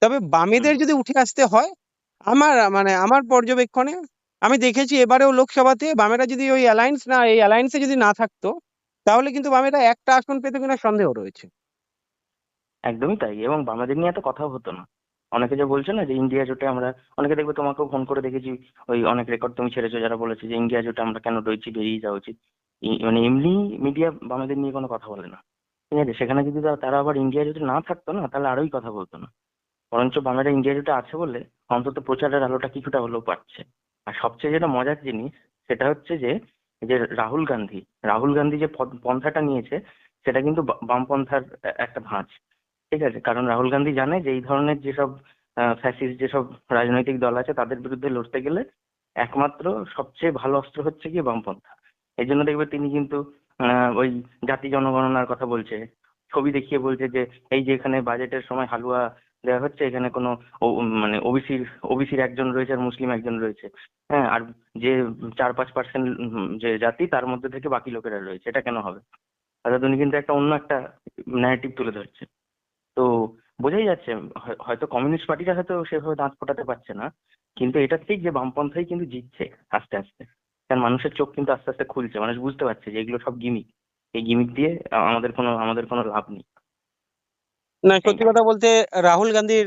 তবে হুম। বামেদের যদি উঠে আসতে হয়, আমার পর্যবেক্ষণে আমি দেখেছি এবারেও লোকসভাতে বামেরা যদি ওই অ্যালায়েন্সে যদি না থাকতো, তাহলে কিন্তু বামেরা একটা আসন পেতে কিনা সন্দেহ রয়েছে। একদমই তাই, এবং বাংলাদেশ নিয়ে এত কথাও হতো না। অনেকে যে বলছে না যে ইন্ডিয়া জোটে আমরা, অনেকে দেখবে তোমাকেও ফোন করে দেখেছি, ওই অনেক রেকর্ড তুমি ছেড়েছো যারা বলেছে যে ইন্ডিয়া জোটে আমরা কেন রয়েছি, বেরিয়ে যাওয়া উচিত। মানে এমনি মিডিয়া বাংলাদেশ নিয়ে কোনো কথা বলে না। ঠিক আছে, সেখানে যদি তারা আবার ইন্ডিয়া জোটে না থাকতো না, তাহলে আরোই কথা বলতো না। বরঞ্চ বাংলাদেশ ইন্ডিয়া জোটে আছে বলে অন্তত প্রচারের আলোটা কিছুটা হলেও পাচ্ছে। আর সবচেয়ে যেটা মজার জিনিস, সেটা হচ্ছে যে যে রাহুল গান্ধী যে পন্থাটা নিয়েছে, সেটা কিন্তু বামপন্থার একটা ধাঁচ। ঠিক আছে, কারণ রাহুল গান্ধী জানে যে এই ধরনের যেসব ফ্যাসিস্ট যেসব রাজনৈতিক দল আছে তাদের বিরুদ্ধে লড়তে গেলে একমাত্র সবচেয়ে ভালো অস্ত্র হচ্ছে কি বামপন্থা। এই জন্য দেখবে তিনি কিন্তু ওই জাতি জনগণনার কথা বলছে, ছবি দেখিয়ে বলছে যে এই যে এখানে বাজেটের সময় হালুয়া দেওয়া হচ্ছে, এখানে কোনো মানে ওবিসির একজন রয়েছে আর মুসলিম একজন রয়েছে। হ্যাঁ, আর যে 4-5% যে জাতি তার মধ্যে থেকে বাকি লোকেরা রয়েছে, এটা কেন হবে? অর্থাৎ উনি কিন্তু একটা অন্য একটা ন্যারেটিভ তুলে ধরছে। তো বোঝাই যাচ্ছে, হয়তো কমিউনিস্ট পার্টিটা হয়তো সেভাবে দাঁত ফোটাতে পারছে না, কিন্তু এটা ঠিক যে বামপন্থাই কিন্তু জিতছে আস্তে আস্তে। কারণ মানুষের চোখ কিন্তু আস্তে আস্তে খুলছে, মানুষ বুঝতে পারছে যে এগুলো সব গিমিক। এই গিমিক দিয়ে আমাদের কোনো লাভ নেই। না, তাই সত্যি না? কথা বলতে রাহুল গান্ধীর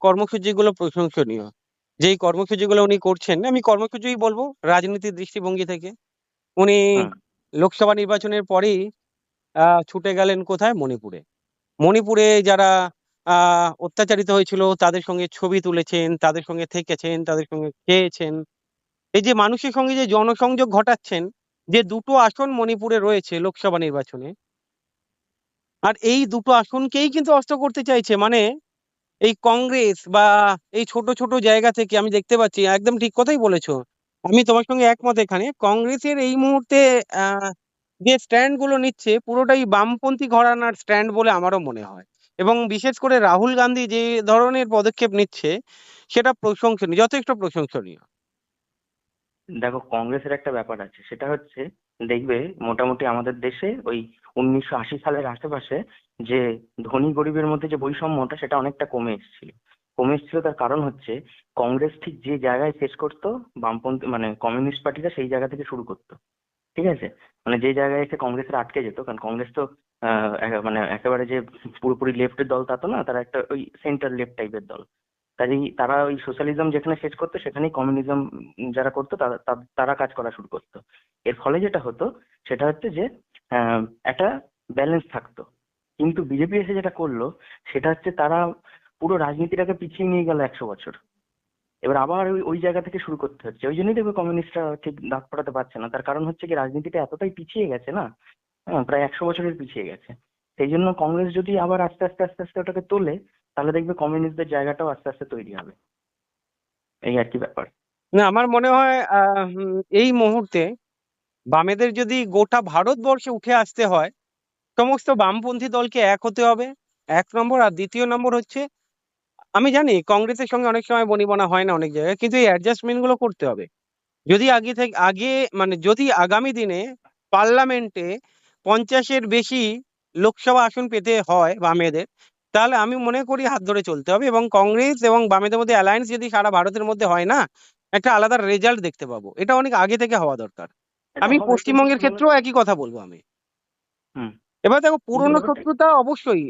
কর্মসূচিগুলো প্রশংসনীয়। যেই কর্মসূচিগুলো উনি করছেন, আমি কর্মসূচিই বলবো রাজনীতির দৃষ্টিভঙ্গি থেকে। উনি হুম। লোকসভা নির্বাচনের পরেই ছুটে গেলেন কোথায়? মণিপুরে। মণিপুরে যারা অত্যাচারিত হয়েছিল তাদের সঙ্গে ছবি তুলেছেন, তাদের সঙ্গে থেকেছেন, তাদের সঙ্গে খেয়েছেন। এই যে মানুষের সঙ্গে যে জনসংযোগ ঘটাচ্ছেন, যে দুটো আসন মণিপুরে রয়েছে লোকসভা নির্বাচনে, আর এই দুটো আসনকেই কিন্তু অস্ত্র করতে চাইছে। মানে এই কংগ্রেস বা এই ছোট ছোট জায়গা থেকে আমি দেখতে পাচ্ছি, একদম ঠিক কথাই বলেছো। আমি তোমার সঙ্গে একমত এখানে। কংগ্রেসের এই মুহূর্তে আহ, যে স্ট্যান্ড গুলো নিচ্ছে পুরোটাই বামপন্থী ঘরানার স্ট্যান্ড বলে আমারও মনে হয়। এবং বিশেষ করে রাহুল গান্ধী যে ধরনের পদক্ষেপ নিচ্ছে, সেটা প্রশংসনীয়, যথেষ্ট প্রশংসনীয়। দেখো, কংগ্রেসের একটা ব্যাপার আছে, সেটা হচ্ছে দেখবে মোটামুটি আমাদের দেশে ওই 1980 সালের আশেপাশে যে ধনী গরিবের মধ্যে যে বৈষম্যটা, সেটা অনেকটা কমে এসেছিল। তার কারণ হচ্ছে কংগ্রেস ঠিক যে জায়গায় শেষ করতো, বামপন্থী মানে কমিউনিস্ট পার্টিরা সেই জায়গা থেকে শুরু করতো। ঠিক আছে, মানে যে জায়গায় এসে কংগ্রেসের আটকে যেত, কারণ কংগ্রেস তো মানে একেবারে যে পুরোপুরি লেফটের দল তা তো না, তারা একটা ওই সেন্টার লেফট টাইপের দল। কাজেই তারা ওই সোশ্যালিজম যেখানে শেষ করতো সেখানেই কমিউনিজম যারা করতো তারা তারা কাজ করা শুরু করতো। এর ফলে যেটা হতো সেটা হচ্ছে যে আহ, একটা ব্যালেন্স থাকতো। কিন্তু বিজেপি এসে যেটা করলো সেটা হচ্ছে তারা পুরো রাজনীতিটাকে পিছিয়ে নিয়ে গেল 100 বছর। এবার আবার ওই ওই জায়গা থেকে শুরু করতে হচ্ছে। ওই জন্যই দেখবে কমিউনিস্টরা ঠিক দাঁত ফোটাতে পারছে না, তার কারণ হচ্ছে কি রাজনীতিটা এতটাই পিছিয়ে গেছে না। হ্যাঁ, প্রায় 100 বছরের পিছিয়ে গেছে। সেই জন্য কংগ্রেস যদি আবার আস্তে আস্তে আস্তে আস্তে ওটাকে তোলে, তাহলে দেখবে কমিউনিস্টদের জায়গাটাও আস্তে আস্তে তৈরি হবে। এই আর কি ব্যাপার। না, আমার মনে হয় এই মুহূর্তে বামেদের যদি গোটা ভারতবর্ষে উঠে আসতে হয়, সমস্ত বামপন্থী দলকে এক হতে হবে, 1 নম্বর। আর দ্বিতীয় নম্বর হচ্ছে, আমি জানি কংগ্রেসের সঙ্গে অনেক সময় বনিবনা হয় না অনেক জায়গায়, কিন্তু এই অ্যাডজাস্টমেন্ট গুলো করতে হবে। যদি আগে মানে যদি আগামী দিনে পার্লামেন্টে 50-এর বেশি লোকসভা আসন পেতে হয় বামেদের, তাহলে আমি মনে করি হাত ধরে চলতে হবে। এবং কংগ্রেস এবং বামেদের মধ্যে অ্যালায়েন্স যদি সারা ভারতের মধ্যে হয় না, একটা আলাদা রেজাল্ট দেখতে পাবো। এটা অনেক আগে থেকে হওয়া দরকার। এটা আমি হবে কিন্তু পশ্চিমবঙ্গের কি বলতো। ক্ষেত্রেও একই কথা বলবো আমি। হুম। এবার দেখো, কিন্তু পুরনো ব্যাপারটা শত্রুতা অবশ্যই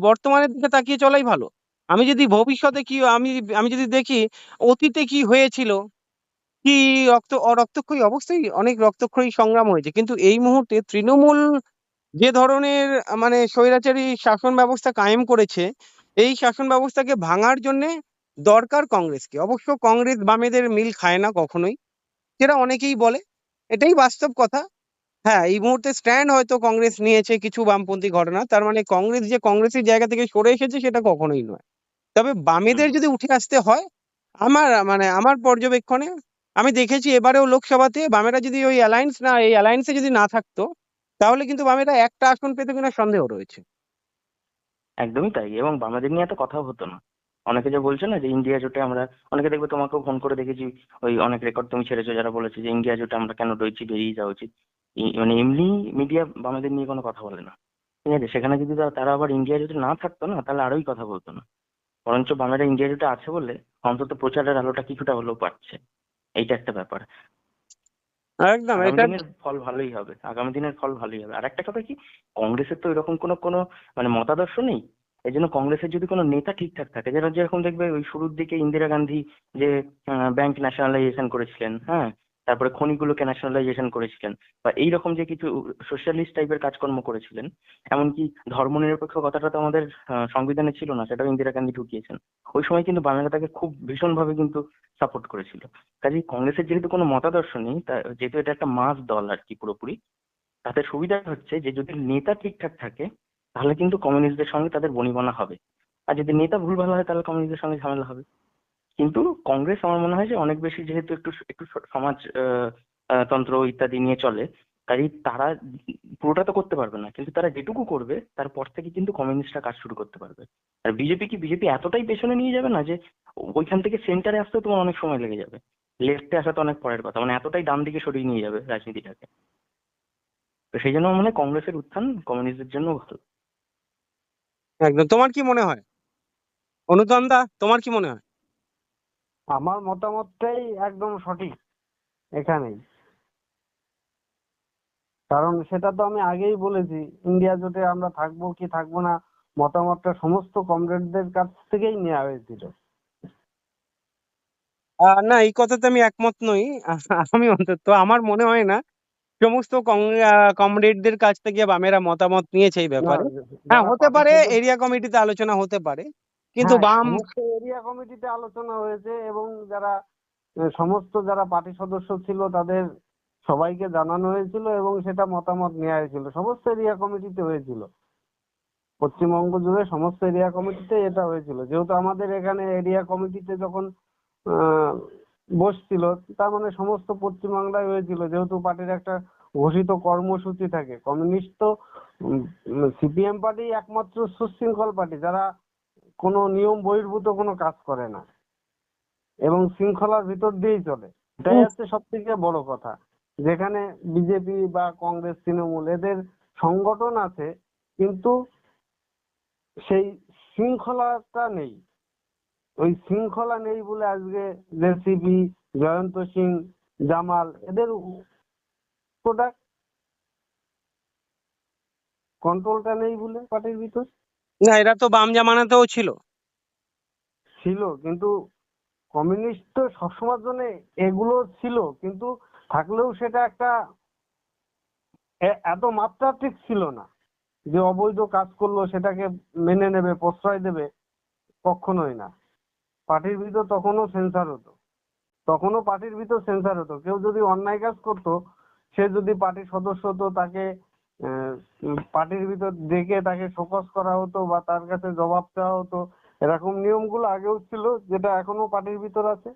বর্তমানের দিকে তাকিয়ে চলাই ভালো। আমি যদি ভবিষ্যতে কি আমি আমি যদি দেখি অতীতে কি হয়েছিল, কি রক্তক্ষয়ী, অবশ্যই অনেক রক্তক্ষয়ী সংগ্রাম হয়েছে, কিন্তু এই মুহূর্তে তৃণমূল যে ধরনের মানে স্বৈরাচারী শাসন ব্যবস্থা কায়েম করেছে, এই শাসন ব্যবস্থাকে ভাঙার জন্য দরকার কংগ্রেসকে। অবশ্য কংগ্রেস বামেদের মিল খায় না কখনোই, যেটা অনেকেই বলে, এটাই বাস্তব কথা। হ্যাঁ, এই মুহূর্তে স্ট্যান্ড হয়তো কংগ্রেস নিয়েছে কিছু বামপন্থী ঘটনা, তার মানে কংগ্রেস যে কংগ্রেসের জায়গা থেকে সরে এসেছে সেটা কখনোই নয়। তবে হুম। বামেদের যদি উঠে আসতে হয়, আমার পর্যবেক্ষণে আমি দেখেছি এবারেও লোকসভাতে বামেরা যদি এই অ্যালায়েন্সে যদি না থাকতো, তাহলে কিন্তু বামেরা একটা আসন পেতে কিনা সন্দেহ রয়েছে। একদমই তাই, এবং বাংলাদেশ নিয়ে এত কথাও হতো না। অনেকে যে বলছে না যে ইন্ডিয়া জোটে আমরা, অনেকে দেখবে তোমাকেও ফোন করে দেখেছি, ওই অনেক রেকর্ড তুমি ছেড়েছো যারা বলেছে যে ইন্ডিয়া জোটে আমরা কেন রয়েছি, বেরিয়ে যাওয়া উচিত। মানে এমনি মিডিয়া বাংলাদেশ নিয়ে কোনো কথা বলে না। ঠিক আছে, সেখানে যদি তারা আবার ইন্ডিয়া জোটে না থাকতো না, তাহলে আরোই কথা বলতো না। বরঞ্চ বামেরা ইন্ডিয়া জোটে আছে বলে অন্তত প্রচারের আলোটা কিছুটা হলেও পাচ্ছে। এইটা একটা ব্যাপার। একদম আগামী এটা। দিনের ফল ভালোই হবে, আগামী দিনের ফল ভালোই হবে। আর একটা কথা কি, কংগ্রেসের তো এরকম কোনো কোনো মানে মতাদর্শ নেই। এই জন্য কংগ্রেসের যদি কোনো নেতা ঠিকঠাক থাকে, যেটা যেরকম দেখবে ওই শুরুর দিকে ইন্দিরা গান্ধী যে ব্যাংক ন্যাশনালাইজেশন করেছিলেন, হ্যাঁ, তারপরে খনিগুলোকে ন্যাশনালাইজেশন করেছিলেন, বা এইরকম যে কিছু সোশ্যালিস্ট টাইপের কাজকর্ম করেছিলেন, এমনকি ধর্মনিরপেক্ষ কথাটা তো আমাদের সংবিধানে ছিল না, সেটাও ইন্দিরা গান্ধী ঢুকিয়েছেন। ওই সময় কিন্তু বাংলা তাকে খুব ভীষণভাবে কিন্তু সাপোর্ট করেছিল। কাজেই কংগ্রেসের যেহেতু কোনো মতাদর্শ নেই, যেহেতু এটা একটা মাস দল আর কি পুরোপুরি, তাতে সুবিধা হচ্ছে যে যদি নেতা ঠিকঠাক থাকে তাহলে কিন্তু কমিউনিস্টদের সঙ্গে তাদের বনিবনা হবে। আর যদি নেতা ভুলভাল হয় তাহলে কমিউনিস্টদের সঙ্গে ঝামেলা হবে। কিন্তু কংগ্রেস আমার মনে হয় যে অনেক বেশি, যেহেতু একটু একটু সমাজ তন্ত্র ইত্যাদি নিয়ে চলে, কাজেই তারা পুরোটা তো করতে পারবে না, কিন্তু তারা যেটুকু করবে তারপর থেকে কিন্তু কমিউনিস্টরা কাজ শুরু করতে পারবে। আর বিজেপি এতটাই পেছনে নিয়ে যাবে না যে ওইখান থেকে সেন্টারে আসতেও তোমার অনেক সময় লেগে যাবে। লেফটে আসা তো অনেক পরের কথা, মানে এতটাই ডান দিকে সরিয়ে নিয়ে যাবে রাজনীতিটাকে। তো সেই জন্য আমার মনে হয় কংগ্রেসের উত্থান কমিউনিস্টদের জন্য ভালো। একদম, তোমার কি মনে হয় অনুতম দা, তোমার কি মনে হয়? আমার মতামতটাই একদম সঠিক এখানেই। কারণ সেটা তো আমি আগেই বলেছি, ইন্ডিয়া জোটে আমরা থাকবো কি থাকবো না মতামতটা সমস্ত কমরেডদের কাছ থেকেই নেওয়া হয়েছিল। না, এই কথাতে আমি একমত নই। আমি অন্তত আমার মনে হয় না সমস্ত কমরেডদের কাছ থেকে বামেরা মতামত নিয়েছে এই না, ব্যাপারে। হ্যাঁ, যারা হতে পার্টি পারে সদস্য, এরিয়া কমিটিতে আলোচনা হতে পারে, কিন্তু হ্যাঁ, বাম। সমস্ত এরিয়া কমিটিতে আলোচনা হয়েছে এবং যারা সমস্ত যারা পার্টি সদস্য ছিল তাদের সবাইকে জানানো হয়েছিল এবং সেটা মতামত নেওয়া হয়েছিল, সমস্ত এরিয়া কমিটিতে হয়েছিল। পশ্চিমবঙ্গ জুড়ে সমস্ত এরিয়া কমিটিতে এটা হয়েছিল, যেহেতু আমাদের এখানে এরিয়া কমিটিতে যখন আহ, বসছিল, তার মানে সমস্ত পশ্চিমবাংলায় হয়েছিল, যেহেতু পার্টির একটা ঘোষিত কর্মসূচি থাকে। কমিউনিস্ট তো সিপিএম পার্টি একমাত্র সুশৃঙ্খল পার্টি যারা কোনো নিয়ম বহির্ভূত কোনো কাজ করে না এবং শৃঙ্খলার ভিতর দিয়েই চলে। এটাই হচ্ছে সব থেকে বড় কথা। যেখানে বিজেপি বা কংগ্রেস তৃণমূল এদের সংগঠন আছে, কিন্তু সেই শৃঙ্খলাটা নেই। ওই শৃঙ্খলা নেই বলে আজকে জেসিপি, জয়ন্ত সিং, জামাল এদের প্রোডাক্ট, কন্ট্রোলটা নেই বলে পার্টির ভিতর না, এরা তো বাম জামানাতেও ছিল। ছিল, কিন্তু কমিউনিস্ট তো সবসময়ের জন্য এগুলো ছিল, কিন্তু থাকলেও সেটা একটা এত মাত্রাতিক ছিল না যে অবৈধ কাজ করলো সেটাকে মেনে নেবে, প্রশ্রয় দেবে, কখনোই না। পার্টির ভিতর তখনও সেন্সার হতো, তখনও পার্টির ভিতর সেন্সার হতো। কেউ যদি অন্যায় কাজ করতো, সে যদি পার্টির সদস্য হতো, তাকে পার্টির ভিতর ডেকে তাকে শোকজ করা হতো বা তার কাছে জবাব দেওয়া হতো। এরকম নিয়মগুলো আগেও ছিল, যেটা এখনো পার্টির ভিতর আছে।